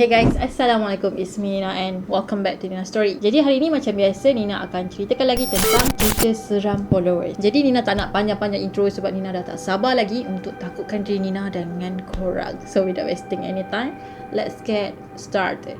Hey guys, Assalamualaikum. It's me Nina and welcome back to Nina Story. Jadi hari ni macam biasa Nina akan ceritakan lagi tentang cerita seram followers. Jadi Nina tak nak panjang-panjang intro sebab Nina dah tak sabar lagi untuk takutkan diri Nina dengan korang. So without wasting any time, let's get started.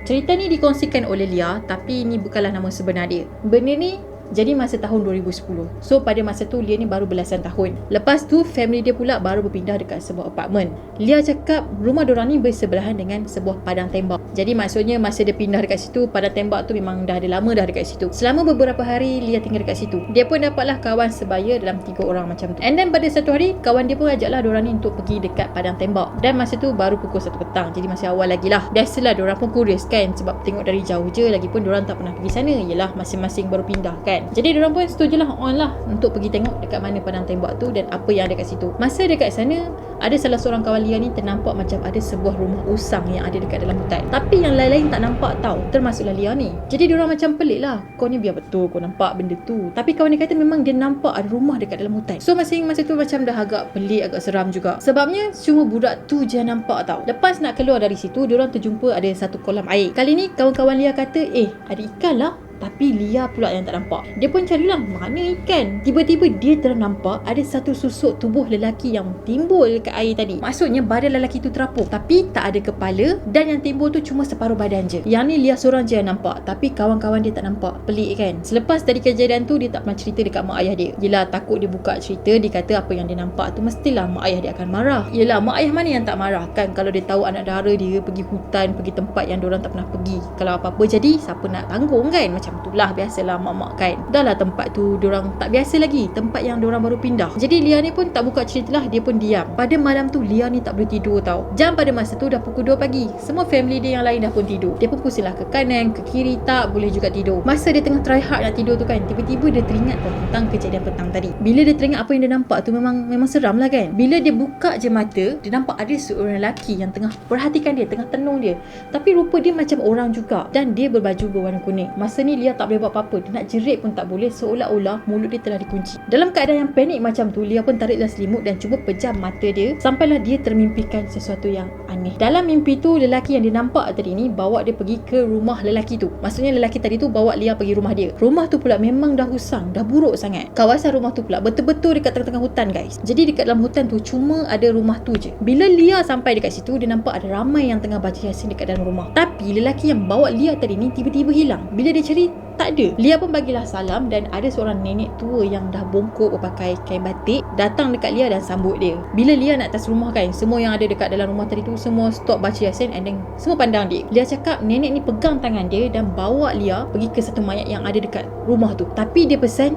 Cerita ni dikongsikan oleh Lia, tapi ini bukanlah nama sebenar dia. Benda ni jadi masa tahun 2010. So pada masa tu Lia ni baru belasan tahun. Lepas tu family dia pula baru berpindah dekat sebuah apartmen. Lia cakap rumah diorang ni bersebelahan dengan sebuah padang tembak. Jadi maksudnya masa dia pindah dekat situ, padang tembak tu memang dah ada lama dah dekat situ. Selama beberapa hari Lia tinggal dekat situ. Dia pun dapatlah kawan sebaya dalam 3 orang macam tu. And then pada satu hari kawan dia pun ajaklah diorang ni untuk pergi dekat padang tembak. Dan masa tu baru pukul 1 petang. Jadi masih awal lagi lah. Biasalah diorang pun curious kan, sebab tengok dari jauh je, lagipun diorang tak pernah pergi sana. Yelah masing-masing baru pindah kan. Jadi diorang pun setujulah on lah untuk pergi tengok dekat mana padang tembak tu dan apa yang ada kat situ. Masa dekat sana, ada salah seorang kawan Lia ni ternampak macam ada sebuah rumah usang yang ada dekat dalam hutan. Tapi yang lain-lain tak nampak tau, termasuklah Lia ni. Jadi diorang macam pelik lah, kau ni biar betul kau nampak benda tu. Tapi kawan dia kata memang dia nampak ada rumah dekat dalam hutan. So masa tu macam dah agak pelik, agak seram juga. Sebabnya cuma budak tu je nampak tau. Lepas nak keluar dari situ, diorang terjumpa ada satu kolam air. Kali ni kawan-kawan Lia kata, ada ikan lah. Tapi Lia pula yang tak nampak. Dia pun carilah mana ikan. Tiba-tiba dia ternampak ada satu susuk tubuh lelaki yang timbul ke air tadi. Maksudnya badan lelaki tu terapung, tapi tak ada kepala, dan yang timbul tu cuma separuh badan je. Yang ni Lia seorang je yang nampak, tapi kawan-kawan dia tak nampak. Pelik kan? Selepas dari kejadian tu, dia tak pernah cerita dekat mak ayah dia. Yelah takut dia buka cerita, dia kata apa yang dia nampak tu mestilah mak ayah dia akan marah. Yelah mak ayah mana yang tak marah kan kalau dia tahu anak dara dia pergi hutan, pergi tempat yang diorang tak pernah pergi. Kalau apa-apa jadi, siapa nak tanggung kan? Macam itulah biasalah mak-mak kan. Dah lah tempat tu diorang tak biasa lagi, tempat yang diorang baru pindah. Jadi Lia ni pun tak buka cerita lah, dia pun diam. Pada malam tu Lia ni tak boleh tidur tau. Jam pada masa tu dah pukul 2 pagi. Semua family dia yang lain dah pun tidur. Dia pun pusinglah ke kanan, ke kiri, tak boleh juga tidur. Masa dia tengah try hard nak tidur tu kan, tiba-tiba dia teringat tentang kejadian petang tadi. Bila dia teringat apa yang dia nampak tu, memang seram lah kan. Bila dia buka je mata, dia nampak ada seorang lelaki yang tengah perhatikan dia, tengah tenung dia. Tapi rupa dia macam orang juga, dan dia berbaju berwarna kuning. Masa ni Lia tak boleh buat apa-apa. Dia nak jerit pun tak boleh, seolah-olah mulut dia telah dikunci. Dalam keadaan yang panik macam tu, Lia pun tariklah selimut dan cuba pejam mata dia sampailah dia termimpikan sesuatu yang aneh. Dalam mimpi tu, lelaki yang dia nampak tadi ni bawa dia pergi ke rumah lelaki tu. Maksudnya lelaki tadi tu bawa Lia pergi rumah dia. Rumah tu pula memang dah usang, dah buruk sangat. Kawasan rumah tu pula betul-betul dekat tengah-tengah hutan guys. Jadi dekat dalam hutan tu cuma ada rumah tu je. Bila Lia sampai dekat situ, dia nampak ada ramai yang tengah baca Yasin dekat dalam rumah. Tapi lelaki yang bawa Lia tadi ni tiba-tiba hilang. Bila dia cari, tak ada. Lia pun bagilah salam dan ada seorang nenek tua yang dah bongkok berpakai kain batik datang dekat Lia dan sambut dia. Bila Lia nak atas rumah kan, semua yang ada dekat dalam rumah tadi tu semua stop baca Yasin and then semua pandang dia. Lia cakap nenek ni pegang tangan dia dan bawa Lia pergi ke satu mayat yang ada dekat rumah tu. Tapi dia pesan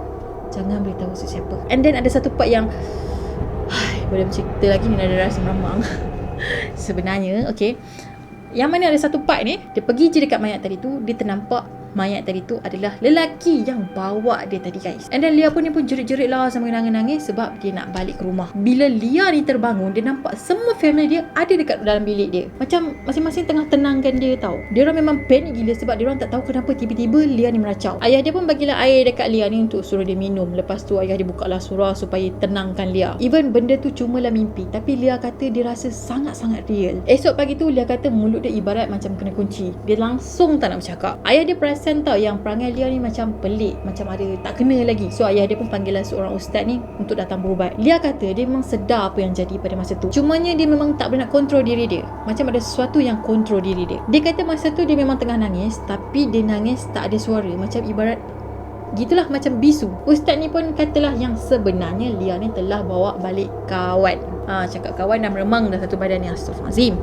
jangan beritahu sesiapa. And then ada satu part yang boleh bercerita lagi ni, ada rasa meramang. Sebenarnya yang mana ada satu part ni, dia pergi je dekat mayat tadi tu, dia ternampak mayat tadi tu adalah lelaki yang bawa dia tadi guys. And then Lia pun jerit-jerit lah sambil nangis-nangis sebab dia nak balik ke rumah. Bila Lia ni terbangun, dia nampak semua family dia ada dekat dalam bilik dia. Macam masing-masing tengah tenangkan dia tau. Diorang memang panik gila sebab diorang tak tahu kenapa tiba-tiba Lia ni meracau. Ayah dia pun bagilah air dekat Lia ni untuk suruh dia minum. Lepas tu ayah dia bukalah surah supaya tenangkan Lia. Even benda tu cumalah mimpi, tapi Lia kata dia rasa sangat-sangat real. Esok pagi tu Lia kata mulut dia ibarat macam kena kunci. Dia langsung tak nak bercakap. Ayah dia perasan tahu yang perangai Lia ni macam pelik, macam ada tak kena lagi. So ayah dia pun panggillah seorang ustaz ni untuk datang berubat. Lia kata dia memang sedar apa yang jadi pada masa tu. Cumanya dia memang tak boleh nak kontrol diri dia. Macam ada sesuatu yang kontrol diri dia. Dia kata masa tu dia memang tengah nangis, tapi dia nangis tak ada suara, macam ibarat gitulah, macam bisu. Ustaz ni pun katalah yang sebenarnya Lia ni telah bawa balik kawan. Cakap kawan dah meremang dah satu badan ni. Astaghfirullahalazim.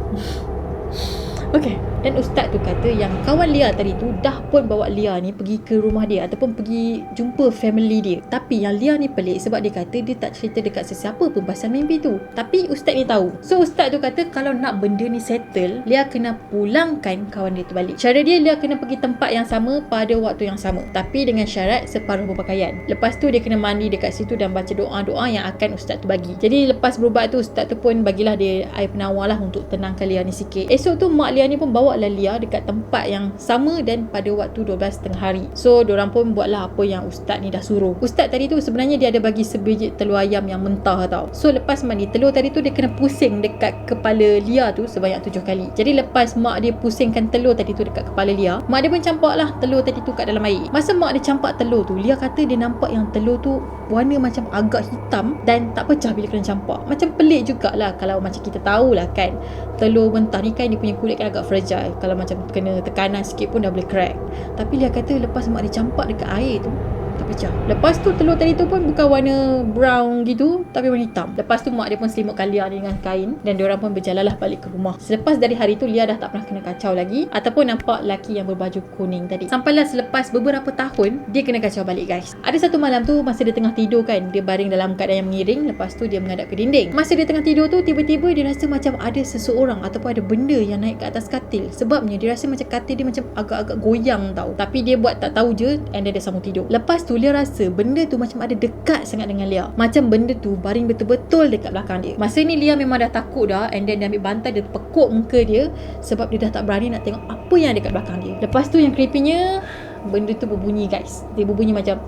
Dan ustaz tu kata yang kawan Lia tadi tu dah pun bawa Lia ni pergi ke rumah dia ataupun pergi jumpa family dia. Tapi yang Lia ni pelik sebab dia kata dia tak cerita dekat sesiapa pun pasal mimpi tu. Tapi ustaz ni tahu. So ustaz tu kata kalau nak benda ni settle, Lia kena pulangkan kawan dia tu balik. Cara dia, Lia kena pergi tempat yang sama pada waktu yang sama, tapi dengan syarat separuh berpakaian. Lepas tu dia kena mandi dekat situ dan baca doa-doa yang akan ustaz tu bagi. Jadi lepas berubat tu, ustaz tu pun bagilah dia air penawar lah untuk tenangkan Lia ni sikit. Esok tu mak Lia ni pun bawa bawa lah Lia dekat tempat yang sama dan pada waktu 12 tengah hari. So diorang pun buatlah apa yang ustaz ni dah suruh. Ustaz tadi tu sebenarnya dia ada bagi sebiji telur ayam yang mentah tau. So lepas mandi, telur tadi tu dia kena pusing dekat kepala Lia tu sebanyak 7 kali. Jadi lepas mak dia pusingkan telur tadi tu dekat kepala Lia, mak dia pun campak lah telur tadi tu kat dalam air. Masa mak dia campak telur tu, Lia kata dia nampak yang telur tu warna macam agak hitam dan tak pecah bila kena campak. Macam pelik jugalah kalau macam kita tahulah kan, telur mentah ni kan dia punya kulit kan agak fragile. Kalau macam kena tekanan sikit pun dah boleh crack. Tapi Lia kata lepas mak dia campak dekat air tu, tak pecah. Lepas tu telur tadi tu pun bukan warna brown gitu, tapi warna hitam. Lepas tu mak dia pun selimutkan Lia dengan kain dan diorang pun berjalanlah balik ke rumah. Selepas dari hari tu Lia dah tak pernah kena kacau lagi ataupun nampak lelaki yang berbaju kuning tadi. Sampailah selepas beberapa tahun dia kena kacau balik guys. Ada satu malam tu masa dia tengah tidur kan, dia baring dalam keadaan yang mengiring, lepas tu dia menghadap ke dinding. Masa dia tengah tidur tu tiba-tiba dia rasa macam ada seseorang ataupun ada benda yang naik ke atas katil. Sebabnya dia rasa macam katil dia macam agak-agak goyang tau. Tapi dia buat tak tahu je and then dia sambung tidur. Lepas tu Lia rasa benda tu macam ada dekat sangat dengan Lia. Macam benda tu baring betul-betul dekat belakang dia. Masa ni Lia memang dah takut dah and then dia ambil bantal, dia pekuk muka dia sebab dia dah tak berani nak tengok apa yang ada dekat belakang dia. Lepas tu yang creepy-nya, benda tu berbunyi guys. Dia berbunyi macam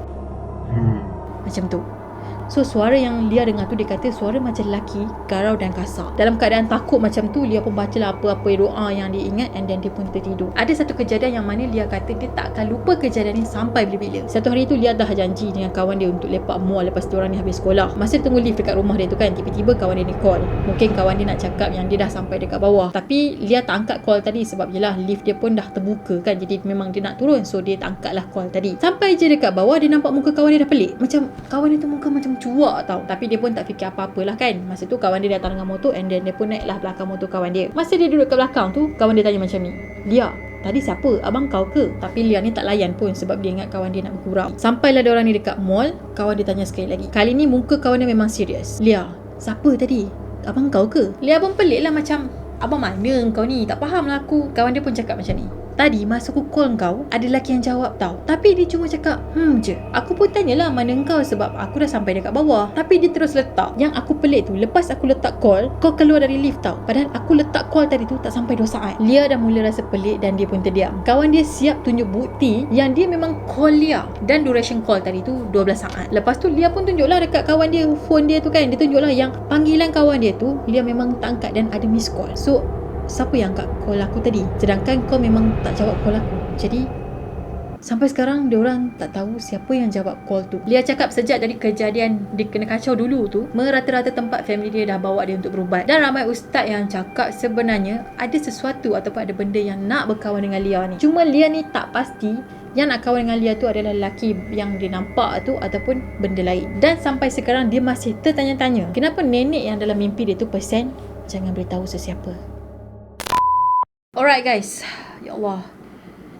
tu. So suara yang Lia dengar tu, dia kata suara macam lelaki garau dan kasar. Dalam keadaan takut macam tu, Lia pun bacalah apa-apa doa yang dia ingat and then dia pun tertidur. Ada satu kejadian yang mana Lia kata dia tak akan lupa kejadian ni sampai bila-bila. Satu hari tu Lia dah janji dengan kawan dia untuk lepak mall lepas diorang ni habis sekolah. Masa dia tunggu lift dekat rumah dia tu kan, tiba-tiba kawan dia ni call. Mungkin kawan dia nak cakap yang dia dah sampai dekat bawah. Tapi Lia tak angkat call tadi sebab yelah lift dia pun dah terbuka kan, jadi memang dia nak turun. So dia tak angkat lah call tadi. Sampai je dekat bawah, dia nampak muka kawan dia dah pelik. Macam kawan dia tu muka macam cuak tau. Tapi dia pun tak fikir apa-apalah kan. Masa tu kawan dia datang dengan motor and then dia pun naiklah belakang motor kawan dia. Masa dia duduk kat belakang tu, kawan dia tanya macam ni, Lia, tadi siapa? Abang kau ke? Tapi Lia ni tak layan pun sebab dia ingat kawan dia nak bergurau. Sampailah diorang ni dekat mall, kawan dia tanya sekali lagi. Kali ni muka kawan dia memang serius. Lia, siapa tadi? Abang kau ke? Lia pun pelik lah macam, abang mana kau ni? Tak faham lah aku. Kawan dia pun cakap macam ni, tadi masa aku call kau, ada lelaki yang jawab tau. Tapi dia cuma cakap, je. Aku pun tanyalah mana kau sebab aku dah sampai dekat bawah. Tapi dia terus letak. Yang aku pelik tu, lepas aku letak call, kau keluar dari lift tau. Padahal aku letak call tadi tu tak sampai 2 saat. Lia dah mula rasa pelik dan dia pun terdiam. Kawan dia siap tunjuk bukti yang dia memang call Lia. Dan duration call tadi tu 12 saat. Lepas tu Lia pun tunjuklah dekat kawan dia, phone dia tu kan. Dia tunjuklah yang panggilan kawan dia tu, Lia memang tak angkat dan ada miss call. So siapa yang angkat call aku tadi? Sedangkan kau memang tak jawab call aku. Jadi sampai sekarang diorang tak tahu siapa yang jawab call tu. Lia cakap sejak dari kejadian dia kena kacau dulu tu, merata-rata tempat family dia dah bawa dia untuk berubat. Dan ramai ustaz yang cakap sebenarnya ada sesuatu ataupun ada benda yang nak berkawan dengan Lia ni. Cuma Lia ni tak pasti yang nak kawan dengan Lia tu adalah lelaki yang dia nampak tu ataupun benda lain. Dan sampai sekarang dia masih tertanya-tanya, kenapa nenek yang dalam mimpi dia tu pesan jangan beritahu sesiapa. Alright guys, ya Allah,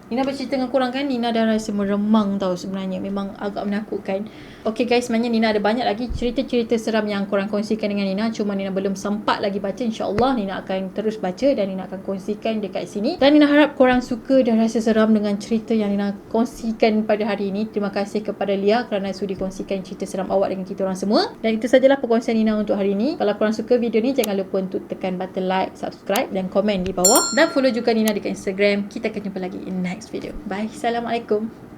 Nina bercerita dengan korang kan, Nina dah rasa meremang tau sebenarnya. Memang agak menakutkan. Okay guys, sebenarnya Nina ada banyak lagi cerita-cerita seram yang korang kongsikan dengan Nina. Cuma Nina belum sempat lagi baca. InsyaAllah Nina akan terus baca dan Nina akan kongsikan dekat sini. Dan Nina harap korang suka dan rasa seram dengan cerita yang Nina kongsikan pada hari ini. Terima kasih kepada Lia kerana sudi kongsikan cerita seram awak dengan kita orang semua. Dan itu sajalah perkongsian Nina untuk hari ini. Kalau korang suka video ni, jangan lupa untuk tekan button like, subscribe dan komen di bawah. Dan follow juga Nina dekat Instagram. Kita akan jumpa lagi in next video. Bye. Assalamualaikum.